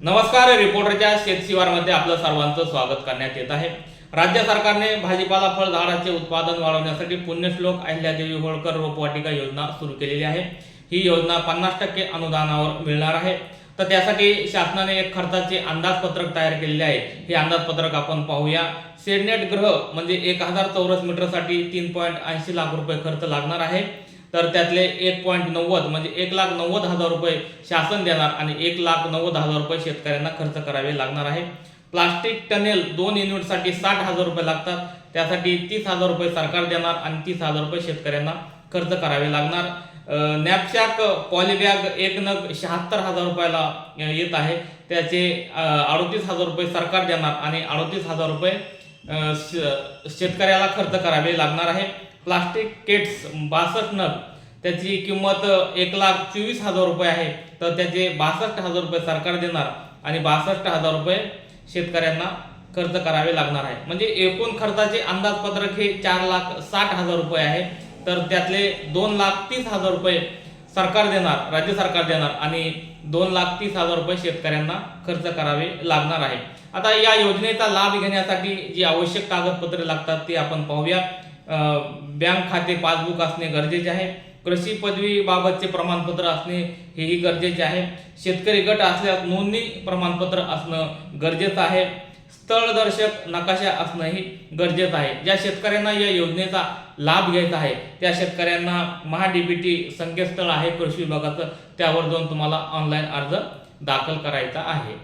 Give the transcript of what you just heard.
नमस्कार, रिपोर्टरच्या शेतशिवारमध्ये आपलं सर्वांचं स्वागत करण्यात येत आहे। राज्य सरकारने भाजीपाला फळ झाडाचे उत्पादन वाढवण्यासाठी पुण्यश्लोक अहिल्यादेवी होळकर रोपवाटिका योजना सुरू केलेली आहे। ही योजना 50% अनुदानावर मिळणार आहे। तर त्यासाठी शासनाने एक खर्चाचे अंदाजपत्रक तयार केलेले आहे। हे अंदाजपत्रक आपण पाहूया। शेडनेट गृह म्हणजे 1000 चौरस मीटरसाठी 3.80 लाख रुपये खर्च लागणार आहे। तर त्यातले 1.90 म्हणजे 1,90,000 रुपये शासन देणार आणि 1,90,000 रुपये शेतकऱ्यांना खर्च करावे लागणार आहे। प्लास्टिक टनेल 2 युनिटसाठी 60,000 रुपये लागतात। त्यासाठी 30,000 रुपये सरकार देणार आणि 30,000 रुपये शेतकऱ्यांना खर्च करावे लागणार। नॅपशॅक पॉलिबॅग एक नग 76,000 रुपयाला येत आहे। त्याचे 38,000 रुपये सरकार देणार आणि 38,000 रुपये शेतकऱ्याला खर्च करावे लागणार आहे। प्लास्टिक केट्स 62 नग, त्याची किंमत 1,24,000 रुपये आहे। तर त्याचे 62,000 रुपये सरकार देणार आणि 62,000 रुपये शेतकऱ्यांना खर्च करावे लागणार आहे। म्हणजे एकूण खर्चाचे अंदाजपत्रक हे 4,60,000 रुपये आहे। तर त्यातले 2,30,000 रुपये सरकार देणार, राज्य सरकार देणार आणि 2,30,000 रुपये शेतकऱ्यांना खर्च करावे लागणार आहे। आता या योजनेचा लाभ घेण्यासाठी जी आवश्यक कागदपत्रे लागतात ते आपण पाहूया। बँक खाते पासबुक असणे गरजेचे आहे। कृषी पदवी बाबतचे प्रमाणपत्र असणे हेही गरजेचे आहे। शेतकरी गट असल्यास नोंदणी प्रमाणपत्र असणं गरजेचं आहे। स्थळदर्शक नकाशा असणंही गरजेचं आहे। ज्या शेतकऱ्यांना या योजनेचा लाभ घ्यायचा आहे त्या शेतकऱ्यांना महाडीबीटी संकेतस्थळ आहे कृषी विभागाचं, त्यावर जाऊन तुम्हाला ऑनलाईन अर्ज दाखल करायचा आहे।